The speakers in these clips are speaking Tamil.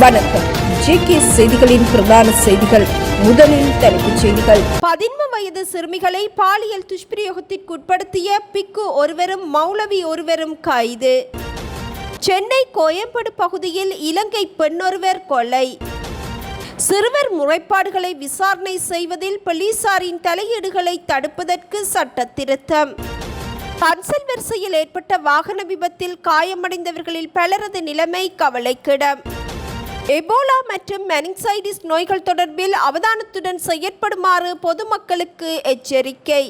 வணக்கம். ஜேகே செய்திகளின் பிரதான செய்திகள். முதலில் தலைப்புச் செய்திகள். 11 வயது சிறுமிகளை பாலியல் துஷ்பிரயோகத்திற்கு உட்படுத்திய பிக்கு ஒருவரும் மௌலவி ஒருவரும் கைது. சென்னை கோயம்பேடு பகுதியில் இலங்கை பெண்ணொருவர் கொலை. சிறுவர் முறைப்பாடுகளை விசாரணை செய்வதில் போலீசாரின் தலையீடுகளை தடுப்பதற்கு சட்ட திருத்தம். பன்சல் வரிசையில் ஏற்பட்ட வாகன விபத்தில் காயமடைந்தவர்களில் பலரது நிலைமை கவலைக்கிடம். எபோலா மற்றும் மெனிங்சைட்டிஸ் நோய்கள் தொடர்பில் அவதானத்துடன் செயற்படுமாறு பொதுமக்களுக்கு எச்சரிக்கை.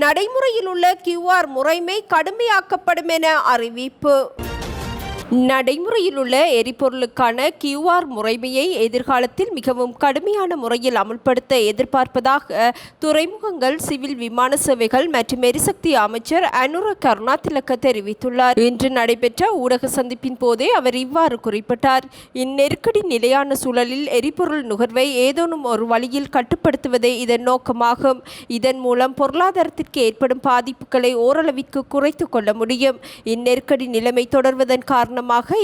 நடைமுறையில் உள்ள QR முறைமை கடுமையாக்கப்படும் என அறிவிப்பு. நடைமுறையில் உள்ள எரிபொருளுக்கான QR முறைமையை எதிர்காலத்தில் மிகவும் கடுமையான முறையில் அமுல்படுத்த எதிர்பார்ப்பதாக துறைமுகங்கள், சிவில் விமான சேவைகள் மற்றும் எரிசக்தி அமைச்சர் அனுர கருணாதிலக்க தெரிவித்துள்ளார். இன்று நடைபெற்ற ஊடக சந்திப்பின் போதே அவர் இவ்வாறு குறிப்பிட்டார். இந்நெருக்கடி நிலையான சூழலில் எரிபொருள் நுகர்வை ஏதேனும் ஒரு வழியில் கட்டுப்படுத்துவதே இதன் நோக்கமாகும். இதன் மூலம் பொருளாதாரத்திற்கு ஏற்படும் பாதிப்புகளை ஓரளவிற்கு குறைத்துக் கொள்ள முடியும். இந்நெருக்கடி நிலைமை தொடர்வதன் காரணமாக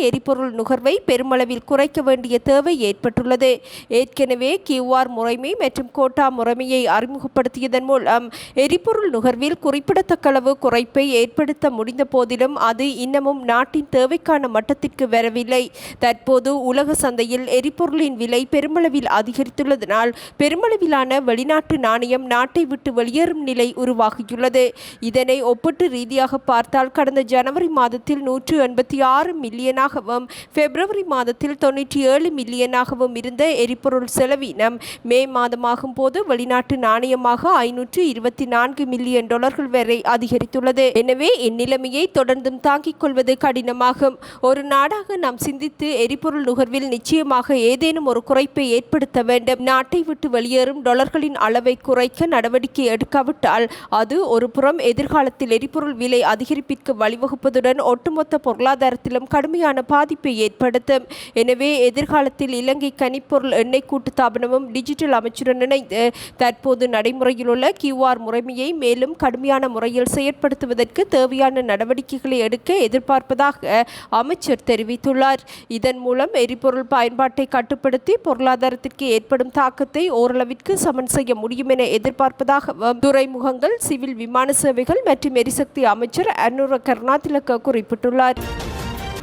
எரிபொருள் நுகர்வை பெருமளவில் குறைக்க வேண்டிய தேவை ஏற்பட்டுள்ளது. ஏற்கனவே QR முறைமை மற்றும் கோட்டா முறைமையை அறிமுகப்படுத்தியதன் மூலம் எரிபொருள் நுகர்வில் குறிப்பிடத்தக்க அளவு குறைப்பை ஏற்படுத்த முடிந்த போதிலும் அது இன்னமும் நாட்டின் தேவைக்கான மட்டத்திற்கு வரவில்லை. தற்போது உலக சந்தையில் எரிபொருளின் விலை பெருமளவில் அதிகரித்துள்ளதனால் பெருமளவிலான வெளிநாட்டு நாணயம் நாட்டை விட்டு வெளியேறும் நிலை உருவாகியுள்ளது. இதனை ஒப்பீட்டு ரீதியாக பார்த்தால் கடந்த ஜனவரி மாதத்தில் 186 மில்லியனாகவும் பிப்ரவரி மாதத்தில் 97 மில்லியனாகவும் இருந்த எரிபொருள் செலவினம் மே மாதமாகும் போது வெளிநாட்டு நாணயமாக 524 மில்லியன் டாலர்கள் வரை அதிகரித்துள்ளது. எனவே இந்நிலைமையை தொடர்ந்தும் தாங்கிக் கொள்வது கடினமாகும். ஒரு நாடாக நாம் சிந்தித்து எரிபொருள் நுகர்வில் நிச்சயமாக ஏதேனும் ஒரு குறைப்பை ஏற்படுத்த வேண்டும். நாட்டை விட்டு வெளியேறும் டாலர்களின் அளவை குறைக்க நடவடிக்கை எடுக்காவிட்டால் அது ஒரு புறம் எதிர்காலத்தில் எரிபொருள் விலை அதிகரிப்பிற்கு வழிவகுப்பதுடன் ஒட்டுமொத்த பொருளாதாரத்திலும் கடுமையான பாதிப்பை ஏற்படுத்தும். எனவே எதிர்காலத்தில் இலங்கை கனிப்பொருள் எண்ணெய் கூட்டுத்தாபனமும் டிஜிட்டல் அமைச்சுடன் இணைந்து தற்போது நடைமுறையில் உள்ள QR முறைமையை மேலும் கடுமையான முறையில் செயற்படுத்துவதற்கு தேவையான நடவடிக்கைகளை எடுக்க எதிர்பார்ப்பதாக அமைச்சர் தெரிவித்துள்ளார். இதன் மூலம் எரிபொருள் பயன்பாட்டை கட்டுப்படுத்தி பொருளாதாரத்திற்கு ஏற்படும் தாக்கத்தை ஓரளவிற்கு சமன் செய்ய முடியும் என எதிர்பார்ப்பதாக துறைமுகங்கள், சிவில் விமான சேவைகள் மற்றும் எரிசக்தி அமைச்சர் அனுர கருணாதிலக்க குறிப்பிட்டுள்ளார்.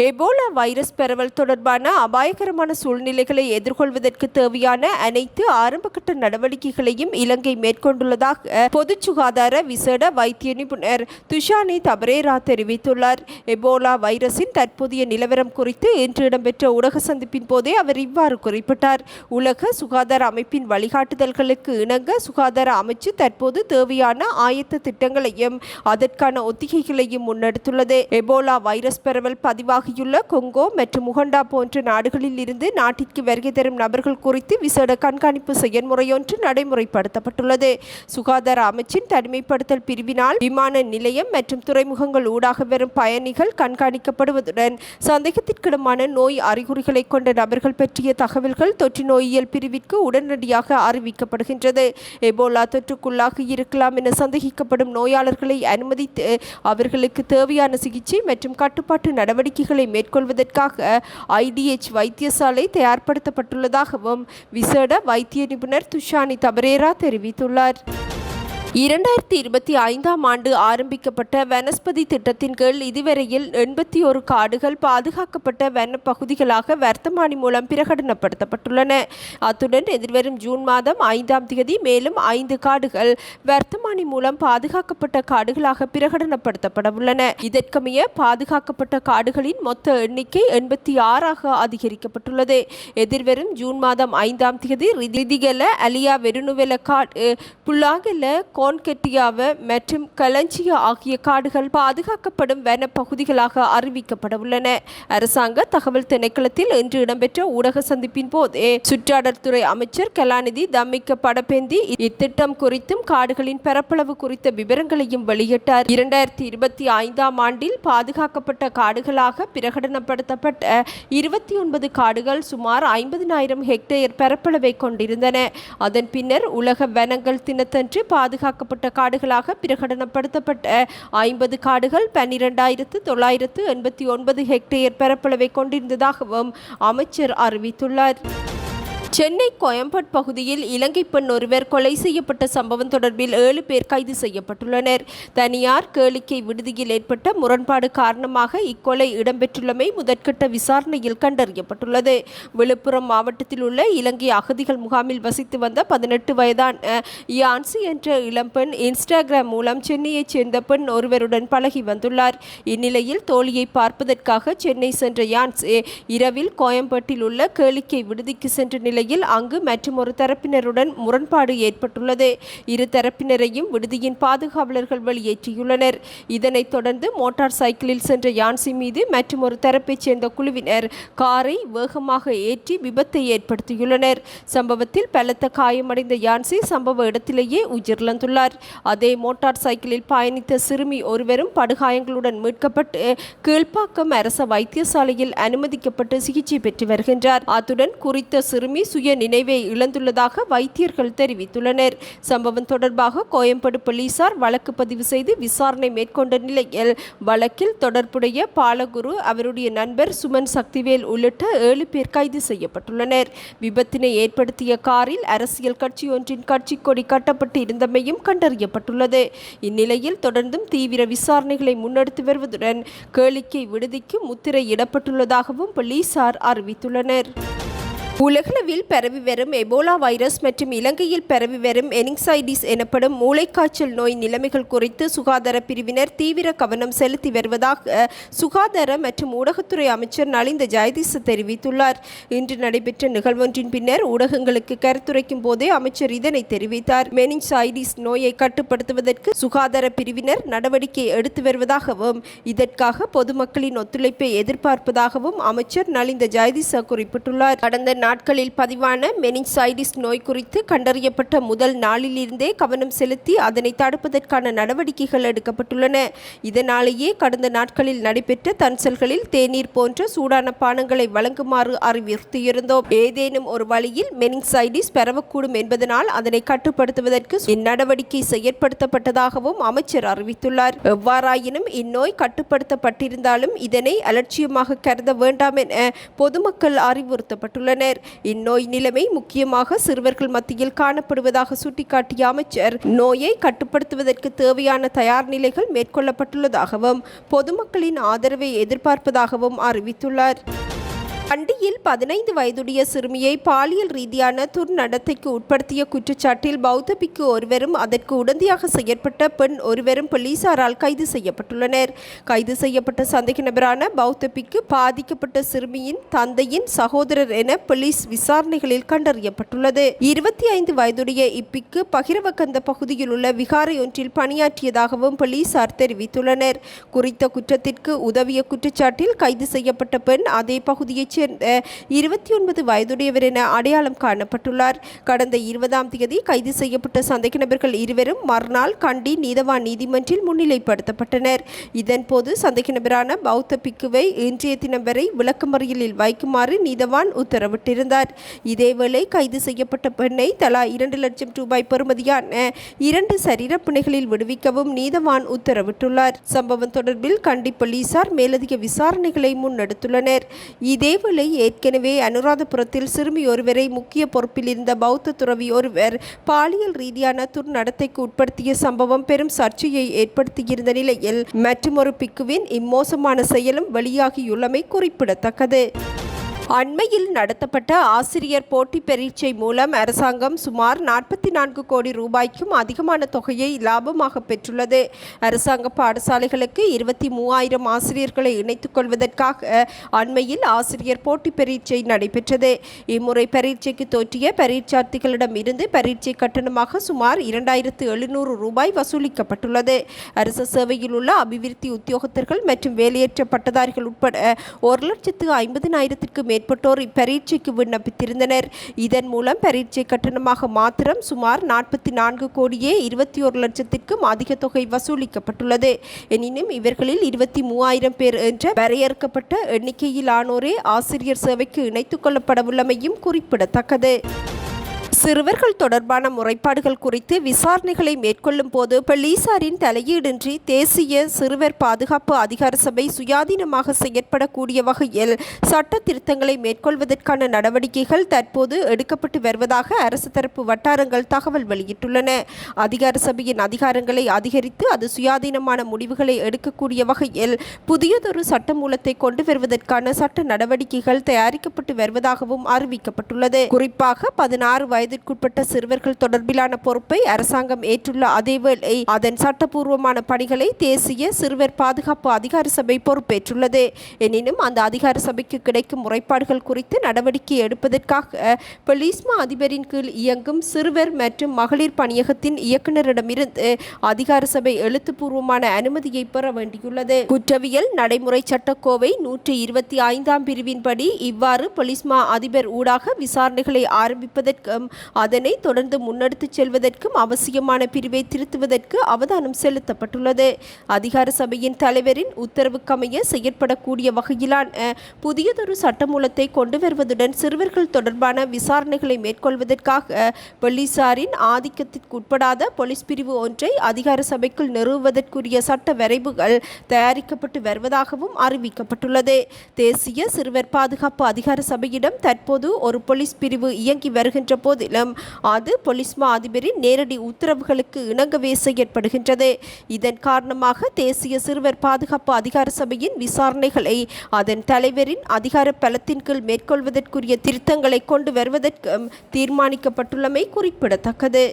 எபோலா வைரஸ் பரவல் தொடர்பான அபாயகரமான சூழ்நிலைகளை எதிர்கொள்வதற்கு தேவையான அனைத்து ஆரம்பகட்ட நடவடிக்கைகளையும் இலங்கை மேற்கொண்டுள்ளதாக பொது சுகாதார விசேட வைத்திய நிபுணர் துஷானி தபரேரா தெரிவித்துள்ளார். எபோலா வைரஸின் தற்போதைய நிலவரம் குறித்து இன்று இடம்பெற்ற ஊடக சந்திப்பின் போதே அவர் இவ்வாறு குறிப்பிட்டார். உலக சுகாதார அமைப்பின் வழிகாட்டுதல்களுக்கு இணங்க சுகாதார அமைச்சு தற்போது தேவையான ஆயத்த திட்டங்களையும் அதற்கான ஒத்திகைகளையும் முன்னெடுத்துள்ளது. எபோலா வைரஸ் பரவல் பதிவாக கொங்கோ மற்றும் உகண்டா போன்ற நாடுகளில் இருந்து நாட்டிற்கு வருகை தரும் நபர்கள் குறித்து விசேட கண்காணிப்பு செயல்முறையொன்று நடைமுறைப்படுத்தப்பட்டுள்ளது. சுகாதார அமைச்சின் தனிமைப்படுத்தல் பிரிவினால் விமான நிலையம் மற்றும் துறைமுகங்கள் ஊடாக வரும் பயணிகள் கண்காணிக்கப்படுவதுடன் சந்தேகத்திற்கிடமான நோய் அறிகுறிகளை கொண்ட நபர்கள் பற்றிய தகவல்கள் தொற்று நோயியல் பிரிவிற்கு உடனடியாக அறிவிக்கப்படுகின்றது. எபோலா தொற்றுக்குள்ளாக இருக்கலாம் என சந்தேகிக்கப்படும் நோயாளர்களை அனுமதித்து அவர்களுக்கு தேவையான சிகிச்சை மற்றும் கட்டுப்பாட்டு நடவடிக்கைகள் மேற்கொள்வதற்காக IDH வைத்தியசாலை தயார்படுத்தப்பட்டுள்ளதாகவும் விசேட வைத்திய நிபுணர் துஷானி தபரேரா தெரிவித்துள்ளார். 2025ஆம் ஆண்டு ஆரம்பிக்கப்பட்ட வனஸ்பதி திட்டத்தின் கீழ் இதுவரையில் 81 காடுகள் பாதுகாக்கப்பட்ட வன பகுதிகளாக வர்த்தமானி மூலம் பிரகடனப்படுத்தப்பட்டுள்ளன. அத்துடன் எதிர்வரும் ஜூன் மாதம் 5ஆம் தேதி மேலும் 5 காடுகள் வர்த்தமானி மூலம் பாதுகாக்கப்பட்ட காடுகளாக பிரகடனப்படுத்தப்படவுள்ளன. இதற்கமைய பாதுகாக்கப்பட்ட காடுகளின் மொத்த எண்ணிக்கை 86ஆக அதிகரிக்கப்பட்டுள்ளது. எதிர்வரும் ஜூன் மாதம் 5ஆம் தேதி ரிதிகல, அலியா வெருணுவெல காடு, புல்லாகல, கோன்கெட்டியாவ மற்றும் கலஞ்சியா ஆகிய காடுகள் பாதுகாக்கப்படும் வன பகுதிகளாக அறிவிக்கப்படவுள்ளன. அரசாங்க தகவல் திணைக்களத்தில் இன்று இடம்பெற்ற ஊடக சந்திப்பின் போதே சுற்றாடல்துறை அமைச்சர் கலாநிதி தம்மிக்க படபெந்தி இத்திட்டம் குறித்தும் காடுகளின் பரப்பளவு குறித்த விவரங்களையும் வெளியிட்டார். 2025ஆம் ஆண்டில் பாதுகாக்கப்பட்ட காடுகளாக பிரகடனப்படுத்தப்பட்ட 29 காடுகள் சுமார் 50,000 ஹெக்டேர் பரப்பளவை கொண்டிருந்தன. அதன் பின்னர் உலக வனங்கள் தினத்தன்று பாதுகாக்கப்பட்ட பாதுகாக்கப்பட்ட காடுகளாக பிரகடனப்படுத்தப்பட்ட 50 காடுகள் 12,989 ஹெக்டேயர் பரப்பளவை கொண்டிருந்ததாகவும் அமைச்சர் அறிவித்துள்ளார். சென்னை கோயம்பேட் பகுதியில் இலங்கை பெண் ஒருவர் கொலை செய்யப்பட்ட சம்பவம் தொடர்பில் 7 பேர் கைது செய்யப்பட்டுள்ளனர். தனியார் கேளிக்கை விடுதியில் ஏற்பட்ட முரண்பாடு காரணமாக இக்கொலை இடம்பெற்றுள்ளமை முதற்கட்ட விசாரணையில் கண்டறியப்பட்டுள்ளது. விழுப்புரம் மாவட்டத்தில் உள்ள இலங்கை அகதிகள் முகாமில் வசித்து வந்த 18 வயதான யான்சி என்ற இளம்பெண் இன்ஸ்டாகிராம் மூலம் சென்னையைச் சேர்ந்த பெண் ஒருவருடன் பழகி வந்துள்ளார். இந்நிலையில் தோழியை பார்ப்பதற்காக சென்னை சென்ற யான்சி இரவில் கோயம்பேட்டில் உள்ள கேளிக்கை விடுதிக்கு சென்ற நிலையில் அங்கு மற்றும் ஒரு தரப்பினருடன் முரண்பாடு ஏற்பட்டுள்ளது. இரு தரப்பினரையும் விடுதியின் பாதுகாவலர்கள் வெளியேற்றியுள்ளனர். இதனைத் தொடர்ந்து மோட்டார் சைக்கிளில் சென்ற யான்சி மீது மற்றும் ஒரு தரப்பைச் சேர்ந்த குழுவினர் காரை வேகமாக ஏற்றி விபத்தை ஏற்படுத்தியுள்ளனர். சம்பவத்தில் பலத்த காயமடைந்த யான்சி சம்பவ இடத்திலேயே உயிரிழந்துள்ளார். அதே மோட்டார் சைக்கிளில் பயணித்த சிறுமி ஒருவரும் படுகாயங்களுடன் மீட்கப்பட்டு கீழ்ப்பாக்கம் அரச வைத்தியசாலையில் அனுமதிக்கப்பட்டு சிகிச்சை பெற்று வருகின்றார். அத்துடன் குறித்த சிறுமி சுய நினைவை இழந்துள்ளதாக வைத்தியர்கள் தெரிவித்துள்ளனர். சம்பவம் தொடர்பாக கோயம்பேடு போலீசார் வழக்கு பதிவு செய்து விசாரணை மேற்கொண்ட நிலையில் வழக்கில் தொடர்புடைய பாலகுரு, அவருடைய நண்பர் சுமன் சக்திவேல் உள்ளிட்ட 7 பேர் கைது செய்யப்பட்டுள்ளனர். விபத்தினை ஏற்படுத்திய காரில் அரசியல் கட்சி ஒன்றின் கட்சி கொடி கட்டப்பட்டு இருந்தமையும் கண்டறியப்பட்டுள்ளது. இந்நிலையில் தொடர்ந்தும் தீவிர விசாரணைகளை முன்னெடுத்து வருவதுடன் கேளிக்கை விடுதிக்கு முத்திரை இடப்பட்டுள்ளதாகவும் போலீசார் அறிவித்துள்ளனர். உலகளவில் பரவி வரும் எபோலா வைரஸ் மற்றும் இலங்கையில் பரவி வரும் எனிங்சைடிஸ் எனப்படும் மூளைக்காய்ச்சல் நோய் நிலைமைகள் குறித்து சுகாதார பிரிவினர் தீவிர கவனம் செலுத்தி வருவதாக சுகாதார மற்றும் ஊடகத்துறை அமைச்சர் நலிந்த ஜெயதிச தெரிவித்துள்ளார். இன்று நடைபெற்ற நிகழ்வொன்றின் பின்னர் ஊடகங்களுக்கு கருத்துரைக்கும் போதே அமைச்சர் இதனை தெரிவித்தார். மெனிஞ்சைடிஸ் நோயை கட்டுப்படுத்துவதற்கு சுகாதார பிரிவினர் நடவடிக்கை எடுத்து வருவதாகவும் இதற்காக பொதுமக்களின் ஒத்துழைப்பை எதிர்பார்ப்பதாகவும் அமைச்சர் நலிந்த ஜெயதிச குறிப்பிட்டுள்ளார். கடந்த நாட்களில் பதிவான மெனிஞ்சைடிஸ் நோய் குறித்து கண்டறியப்பட்ட முதல் நாளிலிருந்தே கவனம் செலுத்தி அதனை தடுப்பதற்கான நடவடிக்கைகள் எடுக்கப்பட்டுள்ளன. இதனாலேயே கடந்த நாட்களில் நடைபெற்ற தன்சல்களில் தேநீர் போன்ற சூடான பானங்களை வழங்குமாறு அறிவுறுத்தியிருந்தோம். ஏதேனும் ஒரு வழியில் மெனிஞ்சைடிஸ் பரவக்கூடும் என்பதனால் அதனை கட்டுப்படுத்துவதற்கு இந்நடவடிக்கை செயற்படுத்தப்பட்டதாகவும் அமைச்சர் அறிவித்துள்ளார். எவ்வாறாயினும் இந்நோய் கட்டுப்படுத்தப்பட்டிருந்தாலும் இதனை அலட்சியமாக கருத வேண்டாம் என பொதுமக்கள் அறிவுறுத்தப்பட்டுள்ளனர். இந்நோய் நிலைமை முக்கியமாக சிறுவர்கள் மத்தியில் காணப்படுவதாக சுட்டிக்காட்டிய அமைச்சர் நோயை கட்டுப்படுத்துவதற்கு தேவையான தயார் நிலைகள் மேற்கொள்ளப்பட்டுள்ளதாகவும் பொதுமக்களின் ஆதரவை எதிர்பார்ப்பதாகவும் அறிவித்துள்ளார். கண்டியில் 15 வயதுடைய சிறுமியை பாலியல் ரீதியான துர்நடத்தைக்கு உட்படுத்திய குற்றச்சாட்டில் பௌத்த பிக்கு ஒருவரும் அதற்கு உடந்தையாக செயற்பட்ட பெண் ஒருவரும் போலீசாரால் கைது செய்யப்பட்டுள்ளனர். கைது செய்யப்பட்ட சந்தேக நபரான பௌத்த பிக்கு பாதிக்கப்பட்ட சிறுமியின் தந்தையின் சகோதரர் என போலீஸ் விசாரணைகளில் கண்டறியப்பட்டுள்ளது. 25 வயதுடைய இப்பிக்கு பகிரவக்கந்த பகுதியில் உள்ள விகாரை ஒன்றில் பணியாற்றியதாகவும் போலீசார் தெரிவித்துள்ளனர். குறித்த குற்றத்திற்கு உதவிய குற்றச்சாட்டில் கைது செய்யப்பட்ட பெண் அதே பகுதியைச் சேர்ந்த 29 வயதுடையவர் என அடையாளம் காணப்பட்டுள்ளார். கடந்த 20ஆம் தேதி கைது செய்யப்பட்ட சந்தேக நபர்கள் இருவரும் மறுநாள் கண்டி நீதவான் நீதிமன்றில் முன்னிலைப்படுத்தப்பட்டனர். இதன்போது சந்தேக நபரான பௌத்த பிக்குவை இன்றைய தினம் வரை விளக்கமறியலில் வைக்குமாறு நீதவான் உத்தரவிட்டிருந்தார். இதேவேளை கைது செய்யப்பட்ட பெண்ணை தலா 2 லட்சம் ரூபாய் பெறுமதியான 2 சரீரப்பிணைகளில் விடுவிக்கவும் நீதவான் உத்தரவிட்டுள்ளார். சம்பவம் தொடர்பில் கண்டி போலீசார் மேலதிக விசாரணைகளை முன்னெடுத்துள்ளனர். இதேவேளை ஏற்கனவே அனுராதபுரத்தில் சிறுமி ஒருவரை முக்கிய பொறுப்பில் இருந்த பௌத்த துறவி ஒருவர் பாலியல் ரீதியான துர்நடத்தைக்கு உட்படுத்திய சம்பவம் பெரும் சர்ச்சையை ஏற்படுத்தியிருந்த நிலையில் மற்றொரு பிக்குவின் இம்மோசமான செயலும் வெளியாகியுள்ளமை குறிப்பிடத்தக்கது. அண்மையில் நடத்தப்பட்ட ஆசிரியர் போட்டி பரீட்சை மூலம் அரசாங்கம் சுமார் 44 கோடி ரூபாய்க்கும் அதிகமான தொகையை லாபமாக பெற்றுள்ளது. அரசாங்க பாடசாலைகளுக்கு 23,000 ஆசிரியர்களை இணைத்துக் கொள்வதற்காக அண்மையில் ஆசிரியர் போட்டி பரீட்சை நடைபெற்றது. இம்முறை பரீட்சைக்கு தோற்றிய பரீட்சார்த்திகளிடம் இருந்து பரீட்சை கட்டணமாக சுமார் 2,700 ரூபாய் வசூலிக்கப்பட்டுள்ளது. அரசு சேவையில் உள்ள அபிவிருத்தி உத்தியோகத்தர்கள் மற்றும் வேலையற்ற பட்டதாரிகள் உட்பட 1,50,000 மேற்பட்டோர் இப்பரீட்சைக்கு விண்ணப்பித்திருந்தனர். இதன் மூலம் பரீட்சை கட்டணமாக மாத்திரம் சுமார் 44 கோடியே 21 லட்சத்திற்கும் அதிக தொகை வசூலிக்கப்பட்டுள்ளது. எனினும் இவர்களில் 23,000 பேர் என்ற வரையறுக்கப்பட்ட எண்ணிக்கையிலானோரே ஆசிரியர் சேவைக்கு இணைத்துக் கொள்ளப்படவுள்ளமையும் குறிப்பிடத்தக்கது. சிறுவர்கள் தொடர்பான முறைப்பாடுகள் குறித்து விசாரணைகளை மேற்கொள்ளும் போது போலீசாரின் தலையீடின்றி தேசிய சிறுவர் பாதுகாப்பு அதிகார சபை சுயாதீனமாக செயற்படக்கூடிய வகையில் சட்ட திருத்தங்களை மேற்கொள்வதற்கான நடவடிக்கைகள் தற்போது எடுக்கப்பட்டு வருவதாக அரசு தரப்பு வட்டாரங்கள் தகவல் வெளியிட்டுள்ளன. அதிகார சபையின் அதிகாரங்களை அதிகரித்து அது சுயாதீனமான முடிவுகளை எடுக்கக்கூடிய வகையில் புதியதொரு சட்டமூலத்தை கொண்டு வருவதற்கான சட்ட நடவடிக்கைகள் தயாரிக்கப்பட்டு வருவதாகவும் அறிவிக்கப்பட்டுள்ளது. குறிப்பாக 16 வயதிற்குட்பட்ட சிறுவர்கள் தொடர்பிலான பொறுப்பை அரசாங்கம் ஏற்றுள்ள அதேவேளை அதன் சட்டபூர்வமான பணிகளை தேசிய சிறுவர் பாதுகாப்பு அதிகார சபை பொறுப்பேற்றுள்ளது. எனினும் அந்த அதிகார சபைக்கு கிடைக்கும் முறைப்பாடுகள் குறித்து நடவடிக்கை எடுப்பதற்காக பொலிஸ்மா அதிபரின் கீழ் இயங்கும் சிறுவர் மற்றும் மகளிர் பணியகத்தின் இயக்குநரிடமிருந்து அதிகார சபை எழுத்துப்பூர்வமான அனுமதியை பெற வேண்டியுள்ளது. குற்றவியல் நடைமுறை சட்டக்கோவை 125 பிரிவின்படி இவ்வாறு பொலிஸ்மா அதிபர் ஊடாக விசாரணைகளை ஆரம்பிப்பதற்கும் அதனை தொடர்ந்து முன்னெடுத்துச் செல்வதற்கும் அவசியமான பிரிவை திருத்துவதற்கு அவதானம் செலுத்தப்பட்டுள்ளது. அதிகார சபையின் தலைவரின் உத்தரவுக்கமைய செயற்படக்கூடிய வகையிலான புதியதொரு சட்டமூலத்தை கொண்டு வருவதுடன் சிறுவர்கள் தொடர்பான விசாரணைகளை மேற்கொள்வதற்காக போலீசாரின் ஆதிக்கத்திற்குட்படாத போலீஸ் பிரிவு ஒன்றை அதிகார சபைக்குள் நிறுவுவதற்குரிய சட்ட வரைவுகள் தயாரிக்கப்பட்டு வருவதாகவும் அறிவிக்கப்பட்டுள்ளது. தேசிய சிறுவர் பாதுகாப்பு அதிகார சபையிடம் தற்போது ஒரு போலீஸ் பிரிவு இயங்கி வருகின்ற போதிலும் அது பொலிஸ்மா அதிபரின் நேரடி உத்தரவுகளுக்கு இணங்கவே செயற்படுகின்றது. இதன் காரணமாக தேசிய சிறுவர் பாதுகாப்பு அதிகார சபையின் விசாரணைகளை அதன் தலைவரின் அதிகார பலத்தின் கீழ் மேற்கொள்வதற்குரிய திருத்தங்களை கொண்டு வருவதற்கும் தீர்மானிக்கப்பட்டுள்ளமை குறிப்பிடத்தக்கது.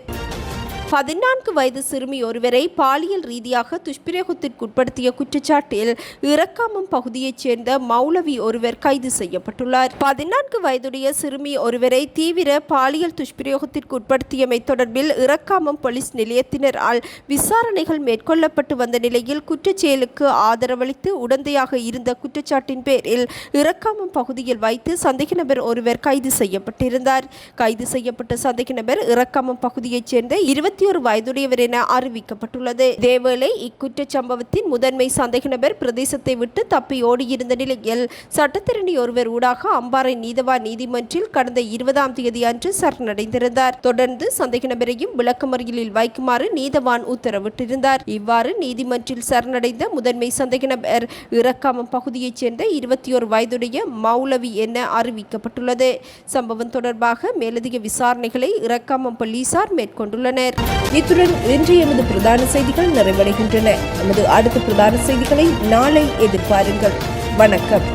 14 வயது சிறுமி ஒருவரை பாலியல் ரீதியாக துஷ்பிரயோகத்திற்குட்படுத்திய குற்றச்சாட்டில் இறக்காமம் பகுதியைச் சேர்ந்த மௌலவி ஒருவர் கைது செய்யப்பட்டுள்ளார். 14 வயதுடைய சிறுமி ஒருவரை தீவிர பாலியல் துஷ்பிரயோகத்திற்குட்படுத்தியமை தொடர்பில் இறக்காமம் போலீஸ் நிலையத்தினரால் விசாரணைகள் மேற்கொள்ளப்பட்டு வந்த நிலையில் குற்றச்செயலுக்கு ஆதரவளித்து உடந்தையாக இருந்த குற்றச்சாட்டின் பேரில் இறக்காமம் பகுதியில் வைத்து சந்தேக நபர் ஒருவர் கைது செய்யப்பட்டிருந்தார். கைது செய்யப்பட்ட சந்தேக நபர் இறக்காமம் பகுதியைச் சேர்ந்த 21 வயதுடையவர் என அறிவிக்கப்பட்டுள்ளது. இதேவேளை இக்குற்றச் சம்பவத்தின் முதன்மை சந்தேக நபர் பிரதேசத்தை விட்டு தப்பி ஓடியிருந்த நிலையில் சட்டத்திரணி ஒருவர் ஊடாக அம்பாறை நீதவான் நீதிமன்றில் கடந்த 20ஆம் தேதி அன்று சரணடைந்திருந்தார். தொடர்ந்து சந்தேக நபரையும் விளக்கமறியலில் வைக்குமாறு நீதவான் உத்தரவிட்டிருந்தார். இவ்வாறு நீதிமன்றில் சரணடைந்த முதன்மை சந்தேக நபர் இறக்காமம் பகுதியைச் சேர்ந்த 21 வயதுடைய மௌலவி என அறிவிக்கப்பட்டுள்ளது. சம்பவம் தொடர்பாக மேலதிக விசாரணைகளை இறக்காமம் போலீசார் மேற்கொண்டுள்ளனர். இத்துடன் இன்று எமது பிரதான செய்திகள் நிறைவடைகின்றன. நமது அடுத்த பிரதான செய்திகளை நாளை எதிர்பாருங்கள். வணக்கம்.